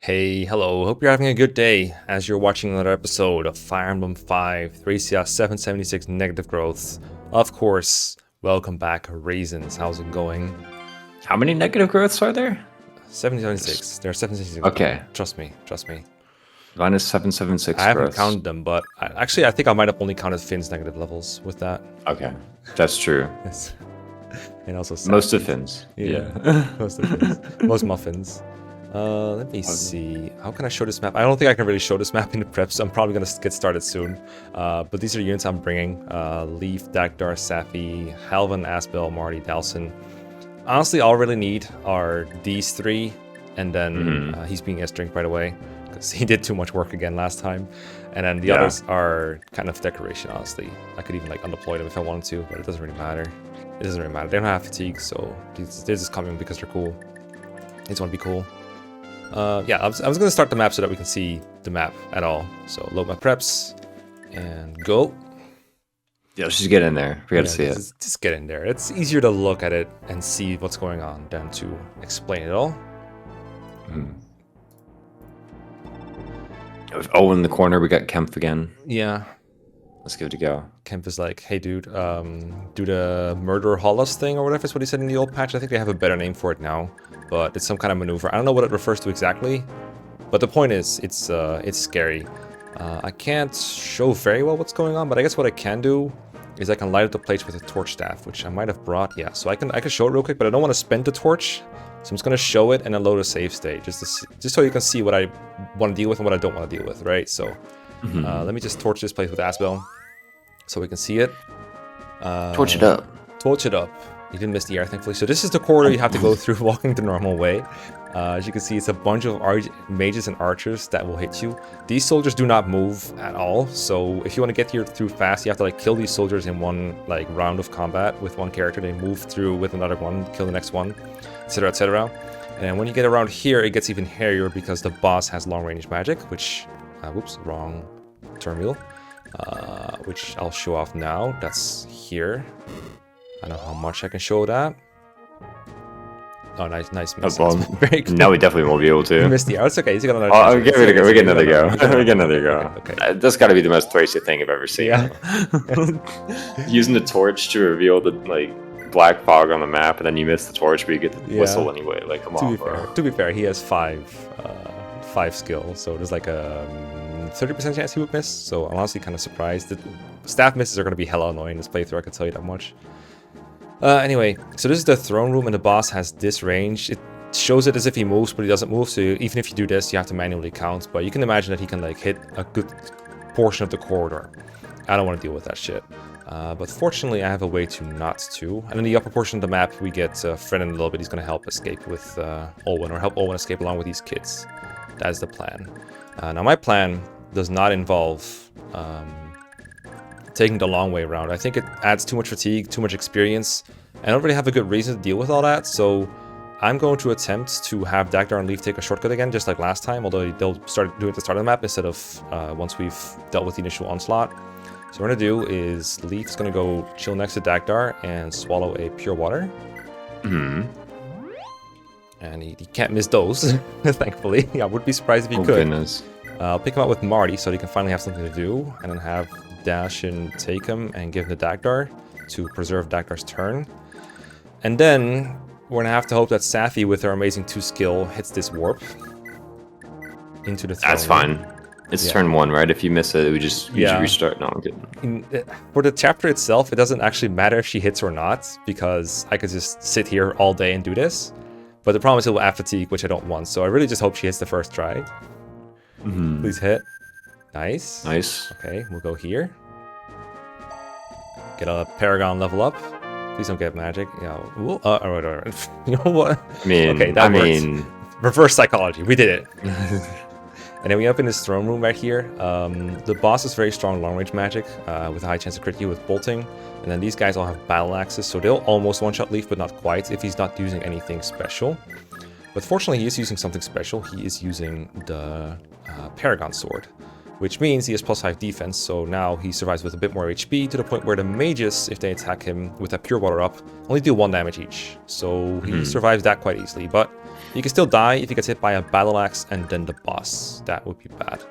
Hey, hello, hope you're having a good day as you're watching another episode of Fire Emblem 5, Thracia 776 Negative Growth. Of course, welcome back, Raisins. How's it going? How many negative growths are there? 776. There are 776. Okay. Trust me. Mine is 776 I haven't growths. counted them, but I think I might have only counted Finn's negative levels with that. Okay, that's true. Yes. And also Most of Finn's. Yeah. Most of Finn's. Most muffins. Let me see. How can I show this map? I don't think I can really show this map in the prep, so I'm probably going to get started soon. But these are units I'm bringing. Leif, Dagdar, Safi, Halvan, Asbel, Marty, Dalson. Honestly, all I really need are these three, and then he's being S-Drink, by the way, because he did too much work again last time. And then the others are kind of decoration, honestly. I could even like undeploy them if I wanted to, but it doesn't really matter. It doesn't really matter. They don't have fatigue, so they're just coming because they're cool. They just want to be cool. Yeah, I was going to start the map so that we can see the map at all. So load my preps and go. Yeah, let's just get in there. We gotta see it. Just get in there. It's easier to look at it and see what's going on than to explain it all. Oh, in the corner, we got Kempf again. Yeah. Let's give it a go. Kemp is like, hey dude, do the murder Hollis thing or whatever is what he said in the old patch. I think they have a better name for it now, but it's some kind of maneuver. I don't know what it refers to exactly, but the point is, it's scary. I can't show very well what's going on, but I guess what I can do is I can light up the plates with a torch staff, which I might have brought. Yeah, so I can show it real quick, but I don't want to spend the torch, so I'm just gonna show it and then load a save state, just so you can see what I want to deal with and what I don't want to deal with, right? So. Let me just torch this place with Asbel so we can see it. Torch it up. Torch it up. You didn't miss the air, thankfully. So this is the corridor you have to go through walking the normal way. As you can see, it's a bunch of mages and archers that will hit you. These soldiers do not move at all. So if you want to get here through fast, you have to like kill these soldiers in one like round of combat with one character. They move through with another one, kill the next one, etc., etc. And when you get around here, it gets even hairier because the boss has long-range magic, which... whoops, wrong turn wheel. Which I'll show off now. That's here. I don't know how much I can show that. Oh, nice miss. Very cool. Now we definitely won't be able to. You missed the arrow. It's okay. He's got another. Oh, give it a go. We get another go. We get another go. Okay. That's got to be the most Thracia thing I've ever seen. Yeah. Using the torch to reveal the like black fog on the map, and then you miss the torch, but you get the whistle anyway. Like, come on, bro. To be fair, he has five skill, so there's like a 30% chance he would miss. So I'm honestly kind of surprised. The staff misses are going to be hella annoying this playthrough. I can tell you that much. Anyway, so this is the throne room, and the boss has this range. It shows it as if he moves, but he doesn't move. So even if you do this, you have to manually count. But you can imagine that he can like hit a good portion of the corridor. I don't want to deal with that shit. But fortunately, I have a way to not to. And in the upper portion of the map, we get Fred in a little bit. He's going to help escape with Olwen, or help Olwen escape along with these kids. That is the plan. Now, my plan does not involve taking the long way around. I think it adds too much fatigue, too much experience. I don't really have a good reason to deal with all that, so I'm going to attempt to have Dagdar and Leif take a shortcut again, just like last time, although they'll start doing it at the start of the map instead of once we've dealt with the initial onslaught. So what we're going to do is Leif's going to go chill next to Dagdar and swallow a pure water. And he can't miss those, thankfully. I would be surprised if he could. Goodness. I'll pick him up with Marty so he can finally have something to do, and then have Dashin take him and give him to Dagdar to preserve Dagdar's turn. And then we're going to have to hope that Safi, with her amazing 2 skill, hits this warp into the throne. That's fine. It's turn 1, right? If you miss it, we just restart. No, I'm kidding. For the chapter itself, it doesn't actually matter if she hits or not, because I could just sit here all day and do this. But the problem is it will add fatigue, which I don't want. So I really just hope she hits the first try. Please hit. Nice. Nice. Okay, we'll go here. Get a Paragon level up. Please don't get magic. Yeah. Alright. You know what? I mean, okay, that works. Reverse psychology. We did it. And then we up in this throne room right here. The boss is very strong long-range magic with a high chance of crit you with bolting. And then these guys all have battle axes, so they'll almost one-shot Leif, but not quite if he's not using anything special. But fortunately, he is using something special. He is using the Paragon Sword. which means he has +5 defense, so now he survives with a bit more HP, to the point where the mages, if they attack him with that Pure Water up, only do 1 damage each. So he survives that quite easily, but he can still die if he gets hit by a Battle Axe and then the boss. That would be bad.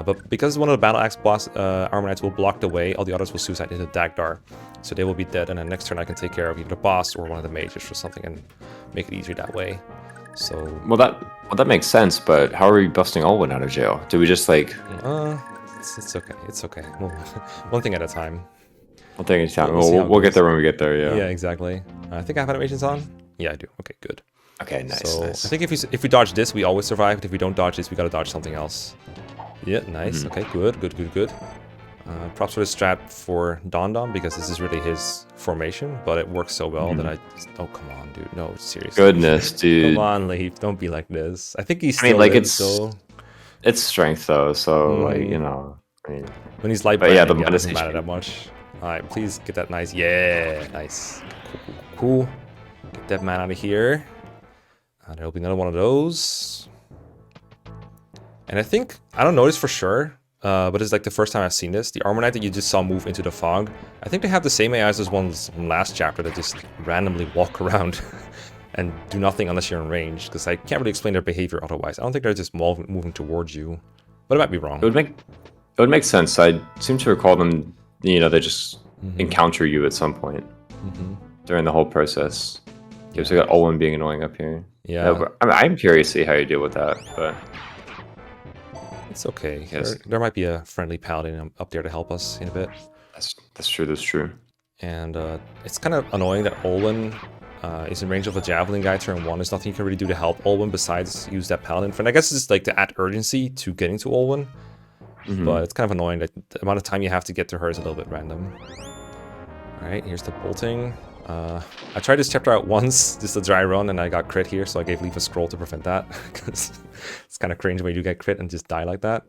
But because one of the Battle Axe boss Armor Knights will block the way, all the others will suicide into Dagdar. So they will be dead, and then next turn I can take care of either the boss or one of the mages or something and make it easier that way. So well, that makes sense. But how are we busting Olwen out of jail? Do we just like? It's okay. It's okay. One thing at a time. One thing at a time. We'll get there when we get there. Yeah. Yeah, exactly. I think I have animations on. Yeah, I do. Okay, good. Okay, nice. So nice. I think if we dodge this, we always survive. But if we don't dodge this, we gotta dodge something else. Yeah, nice. Okay, good. Props for the strat for Don because this is really his formation, but it works so well that I just, oh come on, dude, no, seriously. Goodness, dude. Come on, Leif, don't be like this. I think he's still it's strength though, so like you know. I mean, when he's light, yeah, it doesn't matter that much. All right, please get that nice. Yeah, nice. Cool. Get that man out of here. There'll be another one of those. And I think I don't know this for sure. But it's like the first time I've seen this. The Armor Knight that you just saw move into the fog, I think they have the same AIs as ones from last chapter that just randomly walk around and do nothing unless you're in range, because I can't really explain their behavior otherwise. I don't think they're just moving towards you, but I might be wrong. It would make sense. I seem to recall them, you know, they just encounter you at some point during the whole process. Yeah. So we got Olwen being annoying up here. Yeah. I'm curious to see how you deal with that, but... It's okay. There might be a friendly paladin up there to help us in a bit. That's true. And it's kind of annoying that Olwen is in range of a javelin guy turn 1. There's nothing you can really do to help Olwen besides use that paladin friend. I guess it's like to add urgency to getting to Olwen. But it's kind of annoying that the amount of time you have to get to her is a little bit random. Alright, here's the bolting. I tried this chapter out once, just a dry run, and I got crit here, so I gave Leif a scroll to prevent that. Because it's kind of cringe when you get crit and just die like that.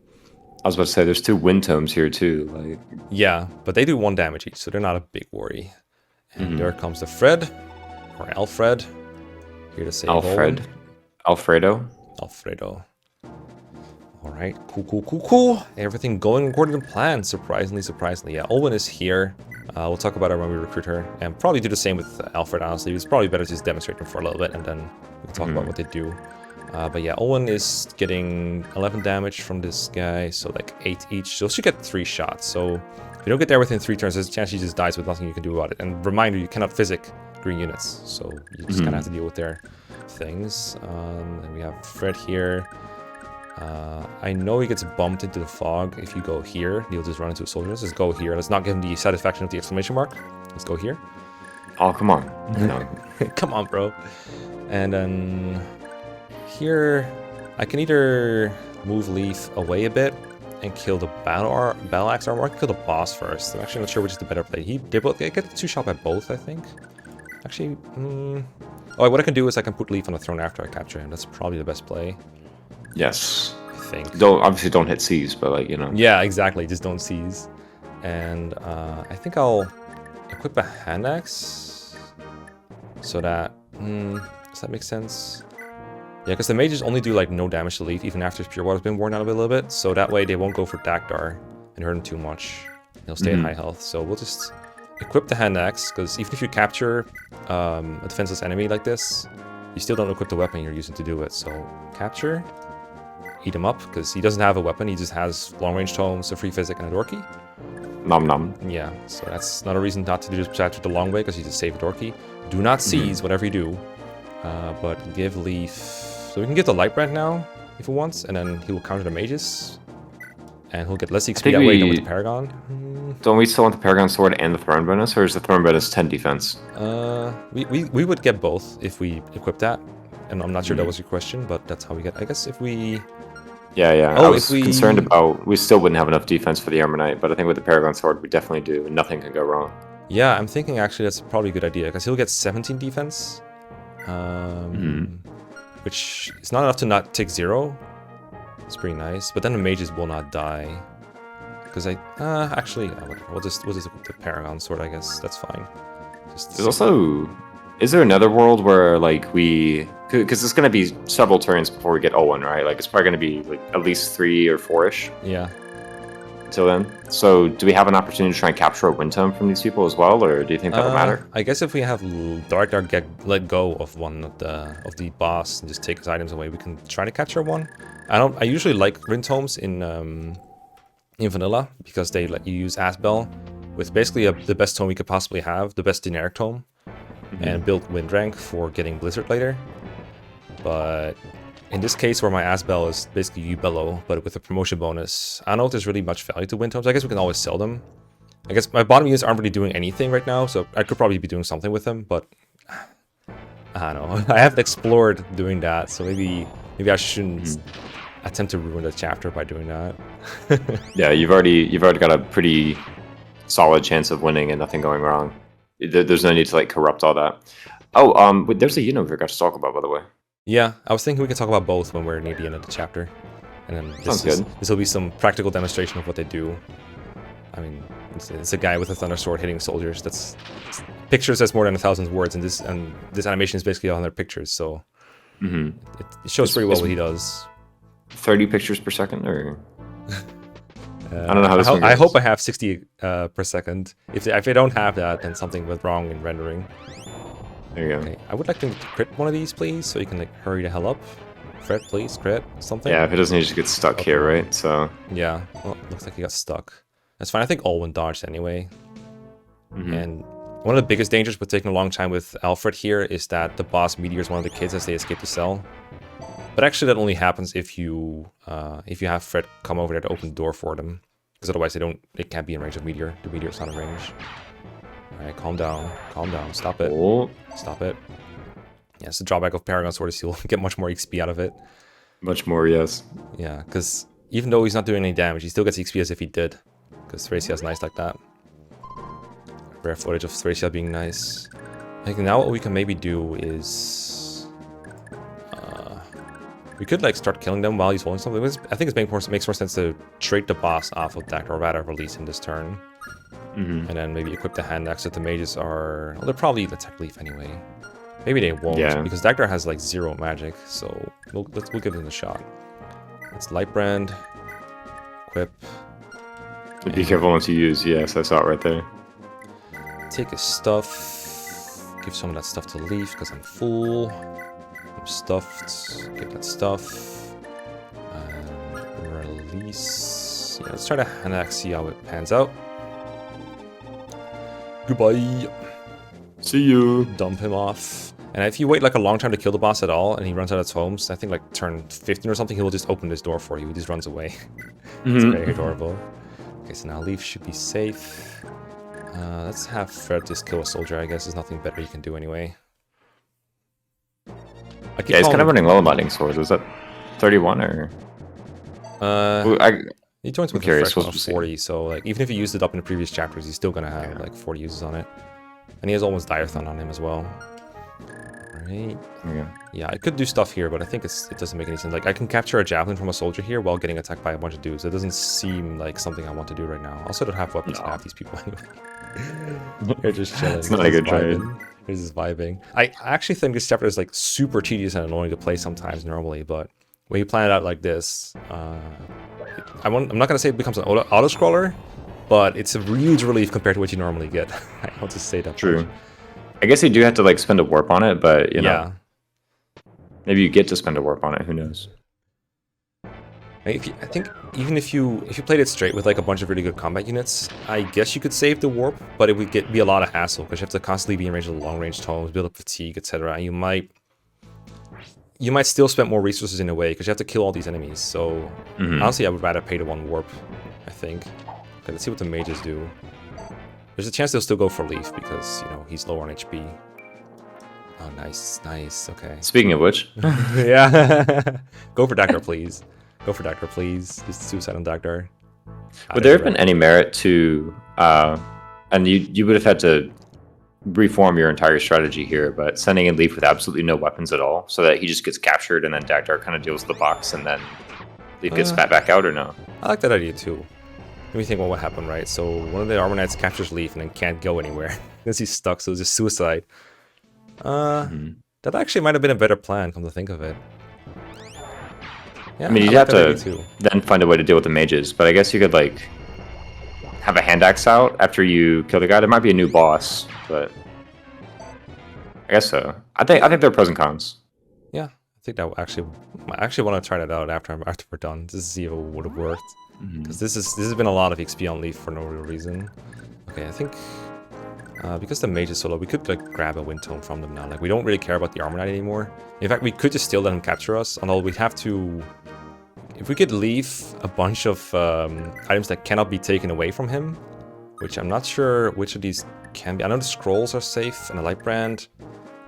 I was about to say, there's 2 wind tomes here too. Like... Yeah, but they do 1 damage each, so they're not a big worry. And there comes the Fred, or Alfred, here to save Olwen. Alfredo. Alright, cool. Everything going according to plan, surprisingly. Yeah, Olwen is here. We'll talk about her when we recruit her, and probably do the same with Alfred, honestly. It's probably better to just demonstrate them for a little bit, and then we can talk about what they do. But yeah, Olwen is getting 11 damage from this guy, so like 8 each. So she'll get 3 shots. So if you don't get there within 3 turns, there's a chance she just dies with nothing you can do about it. And reminder, you cannot physic green units, so you just kind of have to deal with their things. And we have Fred here. I know he gets bumped into the fog if you go here. He'll just run into a soldier. Let's just go here. Let's not give him the satisfaction of the exclamation mark. Let's go here. Oh, come on. Come on, bro. And then here, I can either move Leif away a bit and kill the battle axe armor. I can kill the boss first. I'm actually not sure which is the better play. They both get 2 shot by both, I think. Actually, oh, what I can do is I can put Leif on the throne after I capture him. That's probably the best play. Yes. I think. Obviously don't hit C's, but like, you know. Yeah, exactly. Just don't seize. And I think I'll equip a hand axe so that does that make sense? Yeah, because the mages only do like no damage to Leif even after his pure water's been worn out a little bit, so that way they won't go for Dagdar and hurt him too much. They'll stay at high health. So we'll just equip the hand axe, because even if you capture a defenseless enemy like this, you still don't equip the weapon you're using to do it. So capture, eat him up, because he doesn't have a weapon, he just has long range tomes, a free physic, and a dorky. Nom nom. Yeah, so that's not a reason not to do this chapter the long way, because you just save a dorky. Do not seize whatever you do, but give Leif. So we can give the light brand now if he wants, and then he will counter the mages, and he'll get less XP that way than with the Paragon. Don't we still want the Paragon Sword and the Throne bonus, or is the Throne bonus 10 defense? We would get both if we equip that, and I'm not sure that was your question, but that's how we get. I guess if we. Yeah. Oh, I was concerned about we still wouldn't have enough defense for the Armor Knight, but I think with the Paragon Sword we definitely do, and nothing can go wrong. Yeah, I'm thinking actually that's probably a good idea, because he'll get 17 defense, which is not enough to not take 0. It's pretty nice, but then the mages will not die, because actually we'll just equip the Paragon Sword. I guess that's fine. There's also, is there another world where like because it's gonna be several turns before we get Olwen, right? Like it's probably gonna be like at least 3 or 4ish. Yeah. till then. So do we have an opportunity to try and capture a win tone from these people as well, or do you think that'll matter? I guess if we have Dagdar let go of one of the boss and just take his items away, we can try to capture one. I usually like win tomes in vanilla because they let you use Asbel with basically the best tome we could possibly have, the best generic tome, and build wind rank for getting Blizzard later. But in this case, where my Asbel is basically Ubello, but with a promotion bonus, I don't know if there's really much value to win tomes. I guess we can always sell them. I guess my bottom units aren't really doing anything right now, so I could probably be doing something with them, but I don't know. I haven't explored doing that, so maybe I shouldn't attempt to ruin the chapter by doing that. Yeah, you've already got a pretty solid chance of winning and nothing going wrong. There's no need to like corrupt all that. Oh, but there's a unit we forgot to talk about, by the way. Yeah, I was thinking we could talk about both when we're near the end of the chapter. And then this will be some practical demonstration of what they do. I mean, it's a guy with a thunder sword hitting soldiers. That's pictures that's more than 1,000 words, and this animation is basically 100 pictures, so it shows pretty well what he does. 30 pictures per second, or I don't know how this one goes. I hope I have 60 per second. If I don't have that, then something went wrong in rendering. There you go. Okay, I would like to crit one of these, please, so you can like hurry the hell up. Crit, please, crit, something. Yeah, if it doesn't, he just gets stuck here, right? So yeah, well, looks like he got stuck. That's fine. I think Olwen dodged anyway. And one of the biggest dangers with taking a long time with Alfred here is that the boss meteors one of the kids as they escape the cell. But actually, that only happens if you have Fred come over there to open the door for them, because otherwise they can't be in range of meteor. The meteor's not in range. All right, calm down, stop it, stop it. Yeah, it's the drawback of Paragon Sword is you'll get much more XP out of it. Much more, yes. Yeah, because even though he's not doing any damage, he still gets XP as if he did, because Thracia is nice like that. Rare footage of Thracia being nice. I think now what we can maybe do is we could like start killing them while he's holding something. I think it makes more sense to trade the boss off of Dagdar, or rather release him this turn. And then maybe equip the hand axe that the mages are... Well, they'll probably attack Leif anyway. Maybe they won't, because Dagdar has like 0 magic, so we'll give it a shot. It's Lightbrand, equip. Be careful once you use, yes, I saw it right there. Take his stuff, give some of that stuff to Leif, because I'm full. I'm stuffed, get that stuff. And release. Yeah, let's try to hand axe, see how it pans out. Goodbye. See you. Dump him off. And if you wait like a long time to kill the boss at all, and he runs out of tomes, I think like turn 15 or something, he will just open this door for you. He just runs away. It's very adorable. Okay, so now Leif should be safe. Let's have Fred just kill a soldier, I guess. There's nothing better he can do anyway. Yeah, he's kind of running low on lightning swords. Was that 31 or? He joins with a fresh one of 40, so like even if he used it up in the previous chapters, he's still gonna have like 40 uses on it. And he has almost Diathon on him as well. Alright. Yeah, I could do stuff here, but I think it doesn't make any sense. Like I can capture a javelin from a soldier here while getting attacked by a bunch of dudes. It doesn't seem like something I want to do right now. I also don't have weapons to have these people anyway. They're just chilling. It's not a good trade. They're just vibing. I actually think this chapter is like super tedious and annoying to play sometimes normally, but when you plan it out like this, I'm not going to say it becomes an auto-scroller, but it's a huge relief compared to what you normally get. I'll just say that. True. I guess you do have to like spend a warp on it, but you know, maybe you get to spend a warp on it. Who knows? I think even if you played it straight with like a bunch of really good combat units, I guess you could save the warp, but it would be a lot of hassle because you have to constantly be in range of the long range tomes, build up fatigue, etc. And you might still spend more resources in a way because you have to kill all these enemies. So honestly, I would rather pay the 1 warp. I think. Okay, let's see what the mages do. There's a chance they'll still go for Leif because he's low on HP. Oh, nice, nice. Okay. Speaking of which, yeah, go for Dagdar, please. Go for Dagdar, please. Just suicide on Dagdar. Would there have been any merit to, and you would have had to reform your entire strategy here, but sending in Leif with absolutely no weapons at all, so that he just gets captured and then Dagdar kind of deals with the box and then Leif gets spat back out, or no? I like that idea too. Let me think what would happen, right? So one of the Armor Knights captures Leif and then can't go anywhere because he's stuck, so it's just suicide. That actually might have been a better plan, come to think of it. Yeah, I mean, you'd have to then find a way to deal with the mages, but I guess you could like have a hand axe out after you kill the guy. There might be a new boss, but I guess so. I think there are pros and cons. Yeah, I think that I actually want to try that out after we're done, just to see if it would have worked. Because this has been a lot of XP on Leif for no real reason. Okay, I think because the mage is solo, we could like grab a wind tome from them now. Like we don't really care about the armor knight anymore. In fact, we could just still let him capture us, although we'd have to. If we could leave a bunch of items that cannot be taken away from him, which I'm not sure which of these can be. I know the scrolls are safe and the light brand.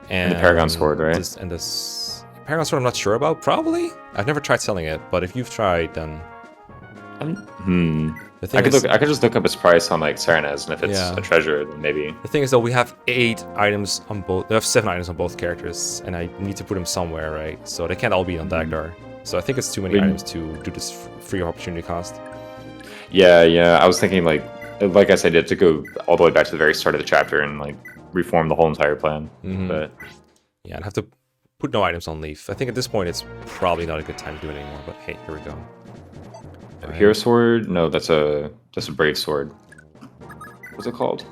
And the Paragon Sword, right? This Paragon Sword I'm not sure about, probably? I've never tried selling it, but if you've tried, then... I could just look up its price on like Serenez, and if it's a treasure, then maybe. The thing is though, we have 8 items on both... We have 7 items on both characters, and I need to put them somewhere, right? So they can't all be on Dagdar. So I think it's too many items to do this free opportunity cost. Yeah. I was thinking like I said, you have to go all the way back to the very start of the chapter and like reform the whole entire plan. But yeah, I'd have to put no items on Leif. I think at this point it's probably not a good time to do it anymore. But hey, here we go. Hero sword? No, that's a brave sword. What's it called?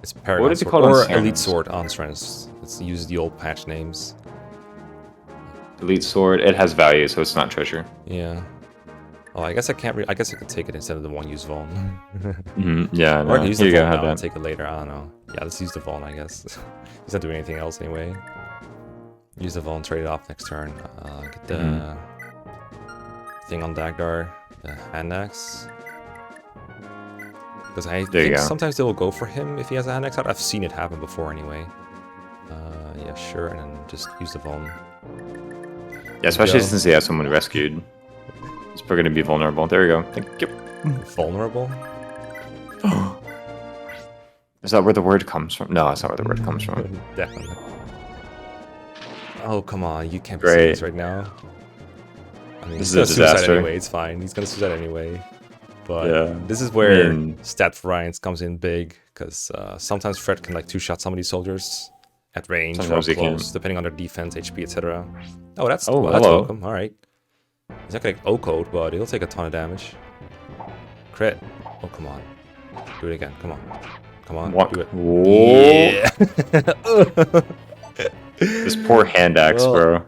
It's Paragon What is it Sword, called? or Elite Sword on Serenez. It uses the old patch names. Elite sword. It has value, so it's not treasure. Yeah. Oh, I guess I can't. I guess I could take it instead of the one use Vaughn. Yeah, no. Or I can use the Here you Vaughn go, now have and that. take it later. I don't know. Yeah, let's use the Vaughn, I guess. He's not doing anything else anyway. Use the Vaughn, trade it off next turn. Get the thing on Dagdar, the hand axe. Because I think sometimes they will go for him if he has a hand axe out. I've seen it happen before anyway. Yeah, sure, and then just use the Vaughn. Yeah, especially since he has someone rescued. He's probably going to be vulnerable. There we go. Thank you. Vulnerable? Is that where the word comes from? No, that's not where the word comes from. Definitely. Oh, come on. You can't be saying this right now. I mean, This he's is gonna a suicide disaster. anyway. It's fine. He's gonna suicide anyway. But this is where stat variance comes in big, because sometimes Fred can like two-shot some of these soldiers at range or Sometimes he close, can. depending on their defense, HP, etc. Oh, that's Oh, that's hello. welcome. All right. He's not gonna O-code, but he'll take a ton of damage. Crit. Oh, come on. Do it again. Come on. Come on. What? Do it. Whoa. Yeah. This poor hand axe, bro.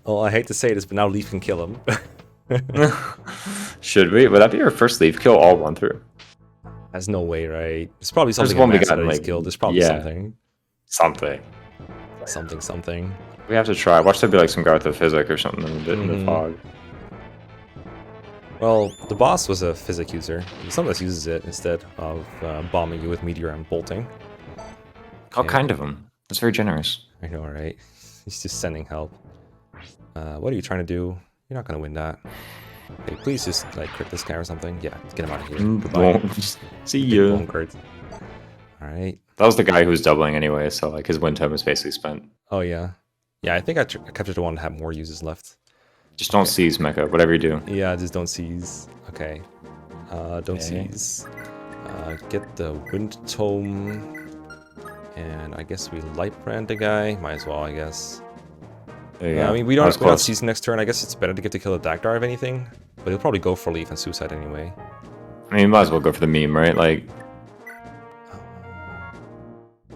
Well, I hate to say this, but now Leif can kill him. Should we? Would that be our first Leaf kill all run through? There's no way, right? There's probably There's something one we massive got, that he's like, killed. There's probably something. Something. We have to try. Watch there be like some guy with a physic or something in the fog. Well, the boss was a physic user. Some of us uses it instead of bombing you with meteor and bolting. All kind of them. That's very generous. I know, right? He's just sending help. What are you trying to do? You're not gonna win that. Okay, please just like crit this guy or something. Yeah, get him out of here. Goodbye. See ya. Alright. That was the guy who was doubling anyway, so like his win tome is basically spent. Oh yeah. Yeah, I think I captured the one that had more uses left. Just don't seize Mekkah, whatever you do. Yeah, just don't seize. Okay. Don't seize. Get the wind tome. And I guess we light brand the guy. Might as well, I guess. There you go. I mean, we're not seizing next turn. I guess it's better to get to kill a Dagdar, if anything. But he'll probably go for Leif and suicide anyway. I mean, you might as well go for the meme, right? Like,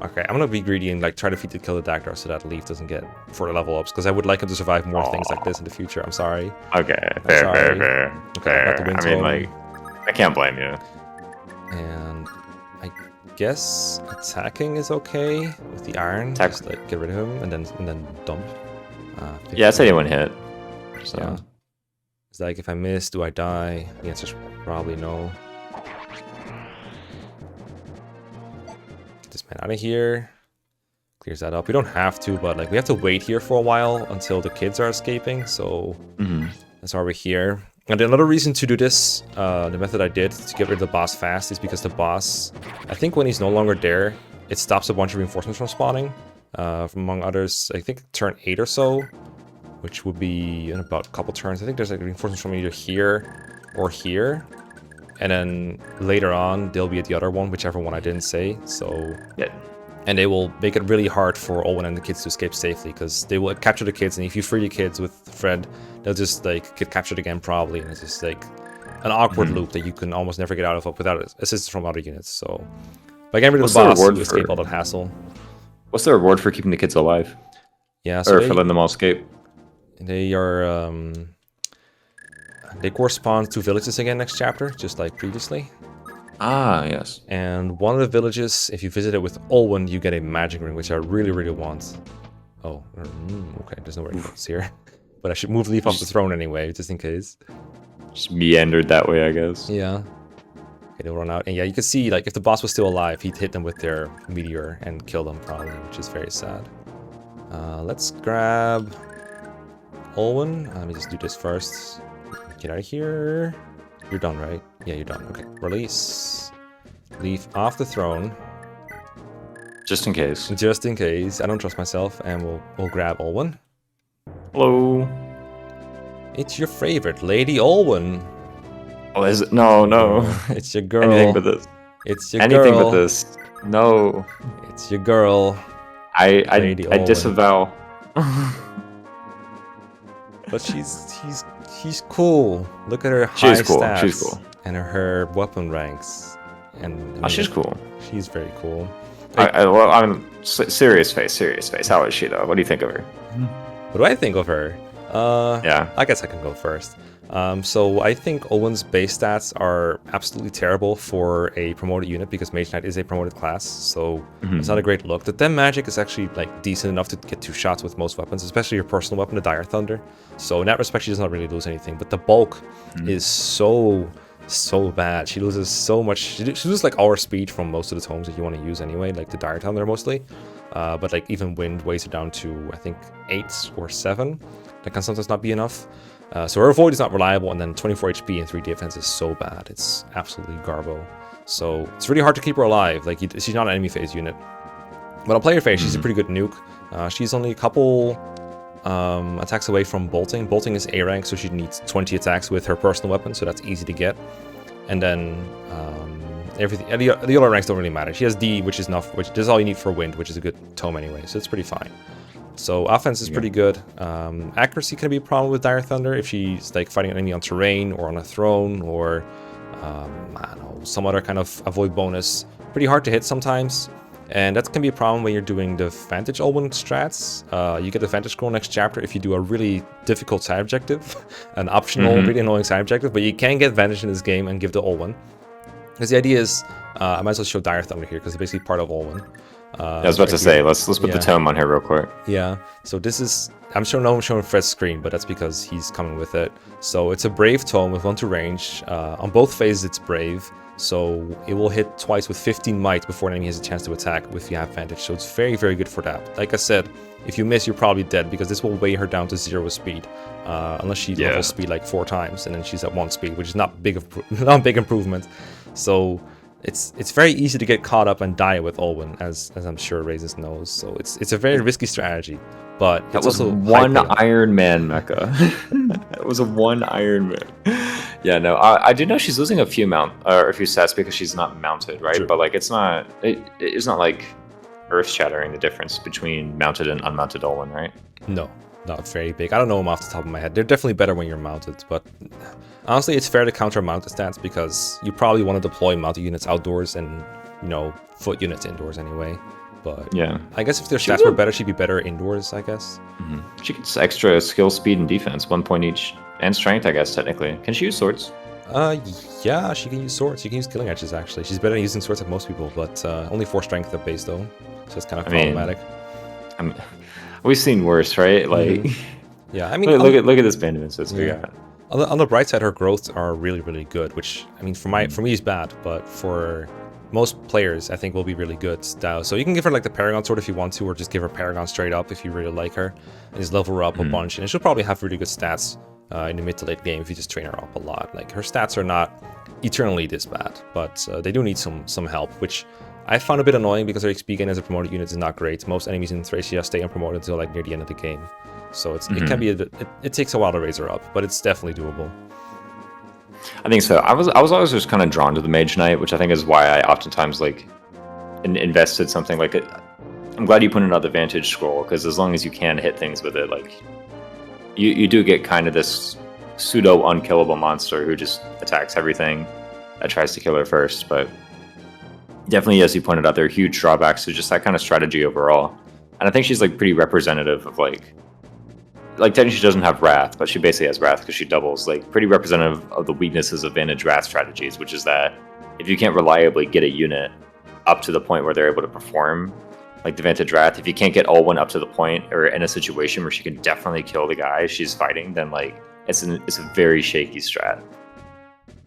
okay, I'm gonna be greedy and like try to feed to kill the Dagdar so that Leif doesn't get further level ups, because I would like him to survive more things like this in the future. I'm sorry. okay, fair. Okay, I got the wind I mean, tome. like, I can't blame you. And I guess attacking is okay with the iron. Just like get rid of him and then dump. Yeah, it's anyone hit. So. Yeah. It's like, if I miss, do I die? The answer's probably no. Get this man out of here. Clears that up. We don't have to, but like we have to wait here for a while until the kids are escaping. So that's why we're here. And another reason to do this, the method I did to get rid of the boss fast, is because the boss, I think when he's no longer there, it stops a bunch of reinforcements from spawning. Among others, I think turn 8 or so, which would be in about a couple turns. I think there's like reinforcements from either here or here. And then later on, they'll be at the other one, whichever one I didn't say. So, yeah. And they will make it really hard for Olwen and the kids to escape safely, because they will capture the kids, and if you free the kids with Fred, they'll just like get captured again probably, and it's just like an awkward loop that you can almost never get out of without assistance from other units. So by getting rid of What's the the boss, reward you for- escape all that hassle. What's the reward for keeping the kids alive? Yeah, so Or for letting them all escape? they are they correspond to villages again next chapter, just like previously. Ah, yes. And one of the villages, if you visit it with Olwen, you get a magic ring, which I really, really want. Oh, okay, there's nowhere to go here. But I should move Leif off the throne anyway, just in case. Just meandered that way, I guess. Yeah. Okay, they'll run out. And yeah, you can see, like, if the boss was still alive, he'd hit them with their meteor and kill them, probably, which is very sad. Let's grab Olwen. Let me just do this first. Get out of here. You're done, right? Yeah, you're done. Okay, release. Leif off the throne. Just in case. Just in case. I don't trust myself, and we'll grab Olwen. Hello. It's your favorite, Lady Olwen. Oh, is it? No, no. It's your girl. Anything but this. It's your Anything girl. but this. No. It's your girl. I Olwen. disavow. But she's cool. Look at her high She's cool. stats She's cool. and her weapon ranks. And I mean, She's cool. She's very cool. Well, I'm serious face. How is she though? What do you think of her? What do I think of her? Yeah. I guess I can go first. So I think Olwen's base stats are absolutely terrible for a promoted unit because Mage Knight is a promoted class, so it's not a great look. The Dem Magic is actually like decent enough to get 2 shots with most weapons, especially your personal weapon, the Dire Thunder. So in that respect, she does not really lose anything. But the bulk is so bad. She loses so much. She loses like hour speed from most of the tomes that you want to use anyway, like the Dire Thunder mostly. But like even Wind weighs her down to I think 8 or 7. That can sometimes not be enough. So her Void is not reliable, and then 24 HP and 3 defense is so bad. It's absolutely garbo. So it's really hard to keep her alive. Like she's not an enemy phase unit. But on player phase, she's a pretty good nuke. She's only a couple attacks away from bolting. Bolting is A rank, so she needs 20 attacks with her personal weapon, so that's easy to get. And then everything. The other ranks don't really matter. She has D, which is enough. Which this is all you need for Wind, which is a good tome anyway. So it's pretty fine. So offense is pretty good. Accuracy can be a problem with Dire Thunder if she's like fighting an enemy on terrain or on a throne or I don't know, some other kind of avoid bonus. Pretty hard to hit sometimes, and that can be a problem when you're doing the Vantage Olwen strats. You get the Vantage scroll next chapter if you do a really difficult side objective, an optional, really annoying side objective, but you can get Vantage in this game and give the Olwen. Because the idea is, I might as well show Dire Thunder here because it's basically part of Olwen. I was about to say, let's put the tome on here real quick. Yeah, so this is, I'm sure no one's showing Fred's screen, but that's because he's coming with it. So it's a Brave tome with 1 to range. On both phases it's Brave, so it will hit twice with 15 might before an enemy has a chance to attack if you have Vantage. So it's very, very good for that. Like I said, if you miss, you're probably dead because this will weigh her down to 0 speed. Unless she levels speed like 4 times, and then she's at 1 speed, which is not big improvement. So it's very easy to get caught up and die with Olwen, as I'm sure Raises knows. So it's a very risky strategy, but That it's was also one high payoff. Iron Man Mekkah. That was a 1 Iron Man. Yeah, no, I do know she's losing a few stats because she's not mounted, right? True. But like it's not like earth-shattering the difference between mounted and unmounted Olwen, right? No, not very big. I don't know them off the top of my head. They're definitely better when you're mounted, but honestly, it's fair to counter mounted stats because you probably want to deploy mounted units outdoors and, foot units indoors anyway. But Yeah. I guess if their stats were better, she'd be better indoors, I guess. She gets extra skill, speed, and defense, 1 point each, and strength, I guess, technically. Can she use swords? Yeah, she can use swords. She can use killing edges, actually. She's better at using swords than most people, but only 4 strength at base, though. So it's kind of problematic. We've seen worse, right? Like, Yeah, I mean, look at this band of instances. Yeah. On the bright side, her growths are really, really good, which, I mean, for me is bad, but for most players, I think will be really good. So you can give her like the Paragon Sword if you want to, or just give her Paragon straight up if you really like her, and just level her up a bunch, and she'll probably have really good stats in the mid to late game if you just train her up a lot. Like, her stats are not eternally this bad, but they do need some help, which I found a bit annoying because her XP gain as a promoted unit is not great. Most enemies in Thracia stay unpromoted until like near the end of the game. So it can be it takes a while to raise her up, but it's definitely doable. I think so. I was always just kind of drawn to the Mage Knight, which I think is why I oftentimes like invested something like it. I'm glad you put another Vantage scroll, because as long as you can hit things with it, like you do get kind of this pseudo unkillable monster who just attacks everything that tries to kill her first. But definitely, as you pointed out, there are huge drawbacks to just that kind of strategy overall. And I think she's like pretty representative of like technically she doesn't have wrath, but she basically has wrath because she doubles. Like pretty representative of the weaknesses of vantage wrath strategies, which is that if you can't reliably get a unit up to the point where they're able to perform like the vantage wrath, if you can't get Olwen up to the point or in a situation where she can definitely kill the guy she's fighting, then like it's a very shaky strat.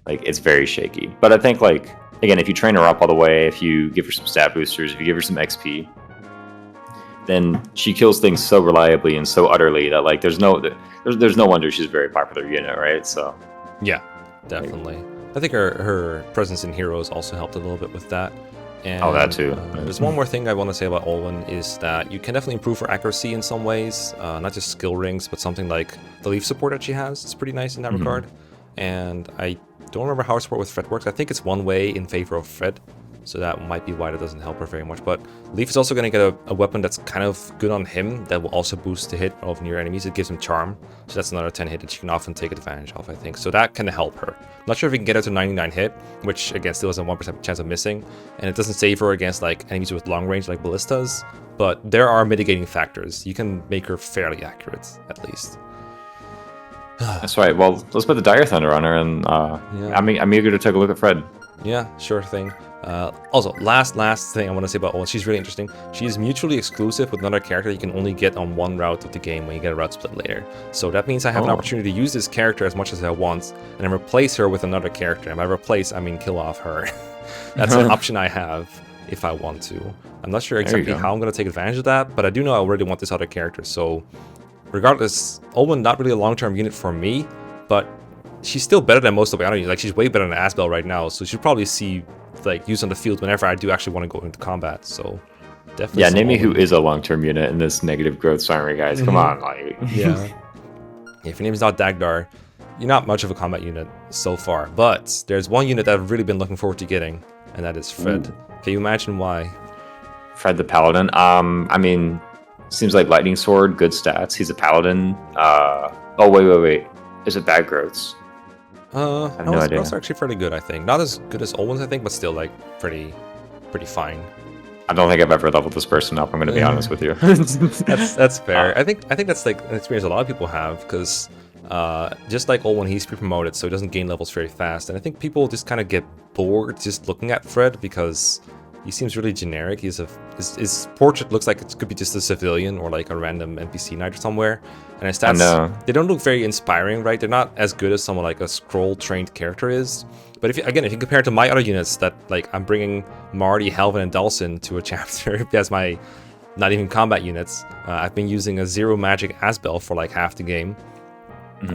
Like it's very shaky. But I think like again, if you train her up all the way, if you give her some stat boosters, if you give her some XP, then she kills things so reliably and so utterly that like there's no wonder she's a very popular unit, right? So yeah, definitely. I think her presence in Heroes also helped a little bit with that. And, that too. There's one more thing I want to say about Olwen is that you can definitely improve her accuracy in some ways, not just skill rings, but something like the Leif support that she has. It's pretty nice in that regard. And I don't remember how her support with Fred works. I think it's one way in favor of Fred, so that might be why that doesn't help her very much. But Leif is also going to get a weapon that's kind of good on him that will also boost the hit of near enemies. It gives him charm, so that's another 10 hit that you can often take advantage of, I think. So that can help her. I'm not sure if we can get her to 99 hit, which again still has a 1% chance of missing, and it doesn't save her against like enemies with long range like ballistas, but there are mitigating factors. You can make her fairly accurate, at least. That's right. Well, let's put the Dire Thunder on her, and yeah. I'm eager to take a look at Fred. Yeah, sure thing. Also, last thing I want to say about Olwen, she's really interesting. She's mutually exclusive with another character you can only get on one route of the game when you get a route split later. So that means I have an opportunity to use this character as much as I want and then replace her with another character. And by replace, I mean kill off her. That's an option I have if I want to. I'm not sure exactly how I'm going to take advantage of that, but I do know I really want this other character. So regardless, Olwen not really a long-term unit for me, but she's still better than most of the other units. Like she's way better than Asbel right now, so she'll probably see like use on the field whenever I do actually want to go into combat. So definitely. Yeah, name me who is a long-term unit in this negative growth summary, guys. Come on, like. Yeah. If your name is not Dagdar, you're not much of a combat unit so far. But there's one unit that I've really been looking forward to getting, and that is Fred. Ooh. Can you imagine why? Fred the Paladin. I mean, seems like lightning sword, good stats. He's a paladin. Oh wait. Is it bad growths? No, his growths are actually fairly good, I think. Not as good as Olwen's, I think, but still like pretty fine. I don't think I've ever leveled this person up. I'm going to be honest with you. that's fair. I think that's like an experience a lot of people have because just like Olwen, he's pre-promoted, so he doesn't gain levels very fast. And I think people just kind of get bored just looking at Fred because he seems really generic. His portrait looks like it could be just a civilian or like a random NPC knight or somewhere. And his stats, they don't look very inspiring, right? They're not as good as someone like a scroll-trained character is. But if you compare it to my other units that, like, I'm bringing Marty, Halvin, and Dalsin to a chapter as my not even combat units. I've been using a 0 magic Asbel for like half the game.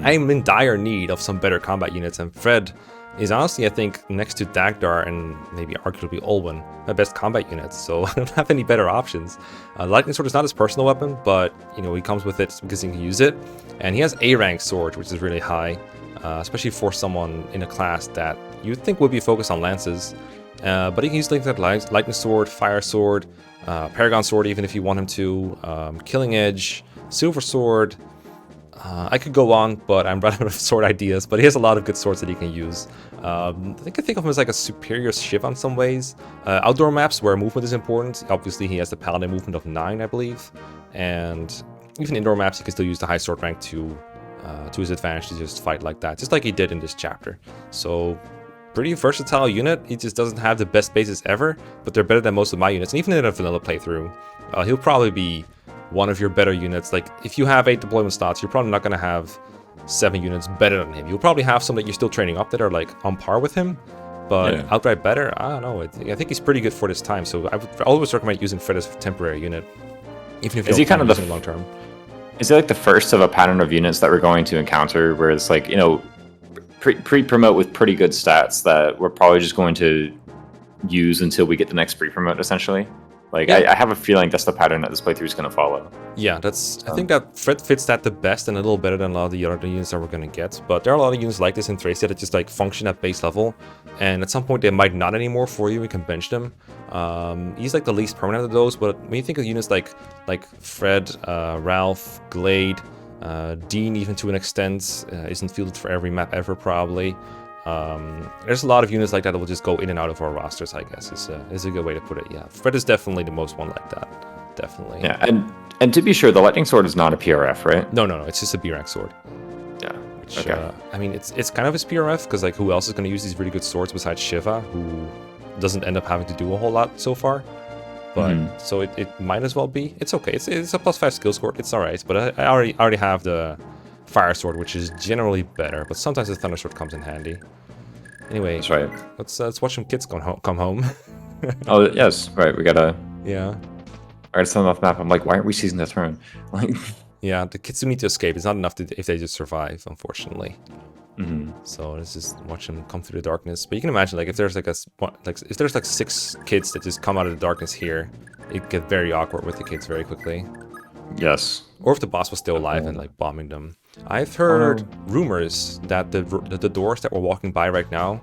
I'm in dire need of some better combat units, and Fred is honestly, I think, next to Dagdar and maybe arguably Olwen, my best combat units, so I don't have any better options. Lightning Sword is not his personal weapon, but he comes with it because he can use it. And he has A-rank sword, which is really high, especially for someone in a class that you'd think would be focused on lances. But he can use things like Lightning Sword, Fire Sword, Paragon Sword even if you want him to, Killing Edge, Silver Sword. I could go on, but I'm running out of sword ideas, but he has a lot of good swords that he can use. I think of him as like a superior Shiv on some ways. Outdoor maps where movement is important, obviously he has the Paladin movement of 9, I believe. And even indoor maps, he can still use the high sword rank to his advantage to just fight like that, just like he did in this chapter. So, pretty versatile unit. He just doesn't have the best bases ever, but they're better than most of my units. And even in a vanilla playthrough, he'll probably be one of your better units. Like, if you have 8 deployment slots, you're probably not going to have 7 units better than him. You'll probably have some that you're still training up that are, like, on par with him, but outright better, I don't know. I think he's pretty good for this time, so I would always recommend using Fred as a temporary unit, even if you're using him long term. Is it like the first of a pattern of units that we're going to encounter where it's like, pre-promote with pretty good stats that we're probably just going to use until we get the next pre-promote, essentially? Like, I have a feeling that's the pattern that this playthrough is going to follow. Yeah, I think that Fred fits that the best and a little better than a lot of the other units that we're going to get. But there are a lot of units like this in Thracia that just like function at base level, and at some point they might not anymore for you. We can bench them. He's like the least permanent of those, but when you think of units like Fred, Ralph, Glade, Dean, even to an extent, isn't fielded for every map ever, probably. There's a lot of units like that will just go in and out of our rosters, I guess, is a good way to put it. Yeah, Fred is definitely the most one like that. Definitely. Yeah, and to be sure, the lightning sword is not a PRF, right? No, it's just a B rank sword. Yeah. Which, Okay. I mean, it's kind of his PRF, because like who else is going to use these really good swords besides Shiva, who doesn't end up having to do a whole lot so far. But so it might as well be. It's okay. It's a +5 skill score. It's all right. But I already have the Fire Sword, which is generally better. But sometimes the Thunder Sword comes in handy. Anyway, That's right. Let's watch some kids come home. Oh yes, right. We gotta. Yeah. I gotta send them off map. I'm like, why aren't we seizing the throne? Like. Yeah, the kids who need to escape. It's not enough if they just survive, unfortunately. So let's just watch them come through the darkness. But you can imagine, like, if there's if there's 6 kids that just come out of the darkness here, it get very awkward with the kids very quickly. Yes. Or if the boss was still alive and like bombing them. I've heard rumors that the doors that we're walking by right now,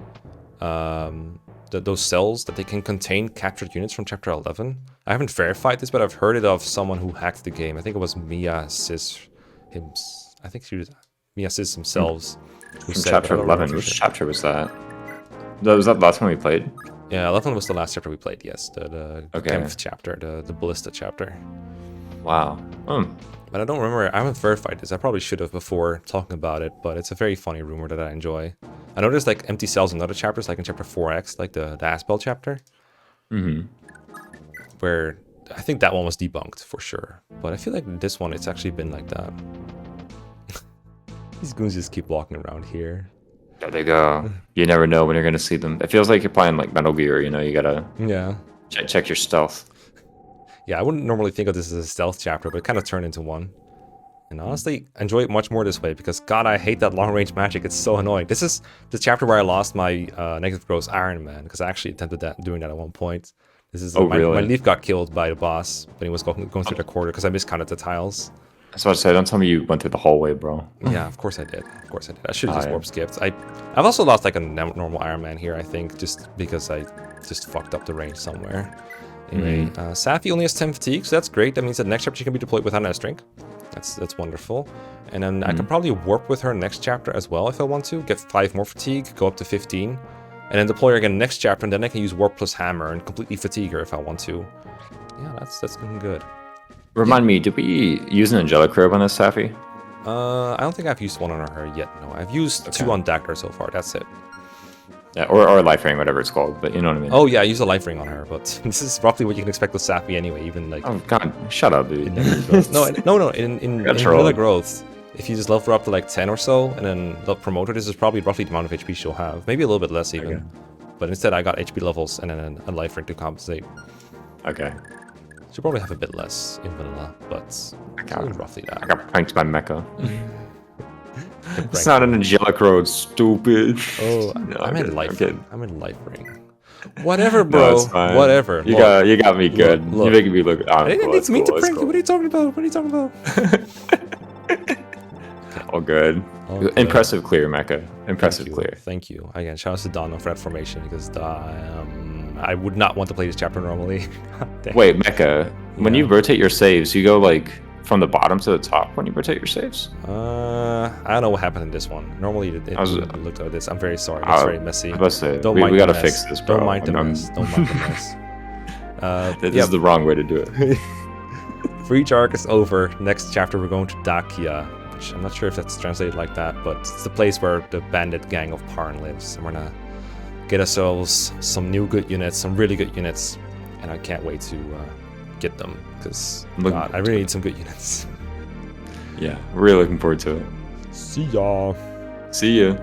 those cells, that they can contain captured units from Chapter 11. I haven't verified this, but I've heard it of someone who hacked the game. I think it was Mia Sis themselves. From Chapter 11. Which chapter was that? Was that the last one we played? Yeah, 11 was the last chapter we played, yes. The Okay. 10th chapter, the Ballista chapter. Wow. But I don't remember, I haven't verified this. I probably should have before talking about it, but it's a very funny rumor that I enjoy. I know there's like empty cells in other chapters, like in chapter 4X, like the Aspel chapter. Where I think that one was debunked for sure. But I feel like this one, it's actually been like that. These goons just keep walking around here. There they go. You never know when you're gonna see them. It feels like you're playing like Metal Gear. You know, you gotta check your stealth. Yeah, I wouldn't normally think of this as a stealth chapter, but it kind of turned into one. And honestly, I enjoy it much more this way, because God, I hate that long-range magic. It's so annoying. This is the chapter where I lost my negative gross Iron Man, because I actually attempted doing that at one point. This is my Leif got killed by the boss when he was going through the corridor, because I miscounted the tiles. I was about to say, don't tell me you went through the hallway, bro. Yeah, of course I did. I should have just warp skipped. I've also lost like a normal Iron Man here, I think, just because I just fucked up the range somewhere. Anyway, Safi only has 10 fatigue, so that's great. That means that next chapter she can be deployed without an S-Drink. That's wonderful. And then I can probably warp with her next chapter as well if I want to. Get 5 more fatigue, go up to 15. And then deploy her again next chapter, and then I can use warp plus hammer and completely fatigue her if I want to. Yeah, that's looking good. Remind me, did we use an Angelic Robe on this Safi? I don't think I've used one on her yet, no. I've used 2 on Dagdar so far, that's it. Yeah, or Life Ring, whatever it's called, but you know what I mean. Oh yeah, I use a Life Ring on her, but this is roughly what you can expect with Safi anyway, even like... Oh god, shut up, dude. No, in Vanilla Growth, if you just level her up to like 10 or so, and then promote her, this is probably roughly the amount of HP she'll have. Maybe a little bit less even. Okay. But instead I got HP levels and then a Life Ring to compensate. Okay. She'll probably have a bit less in Vanilla, but roughly that. I got pranked by Mekkah. It's not an Angelic Road, stupid. Oh, no, I'm in Life Ring. I'm in Life Ring. Whatever, bro. No, it's fine. Whatever. You got me good. You're making me look. It's mean to prank you. What are you talking about? All good. Impressive clear, Mekkah. Impressive clear. Thank you. Again, shout out to Don for that formation, because I would not want to play this chapter normally. Wait, Mekkah. When you rotate your saves, you go like from the bottom to the top when you rotate your saves? I don't know what happened in this one. Normally, it looked at this. I'm very sorry. It's very messy. We gotta fix this, bro. Don't mind the mess. Don't mind the mess. This is the wrong way to do it. Breach arc is over. Next chapter, we're going to Dacia, which I'm not sure if that's translated like that, but it's the place where the bandit gang of Parn lives. And we're gonna get ourselves some new good units, some really good units, and I can't wait to get them, because I really need some good units. Yeah, really looking forward to it. See ya. See ya.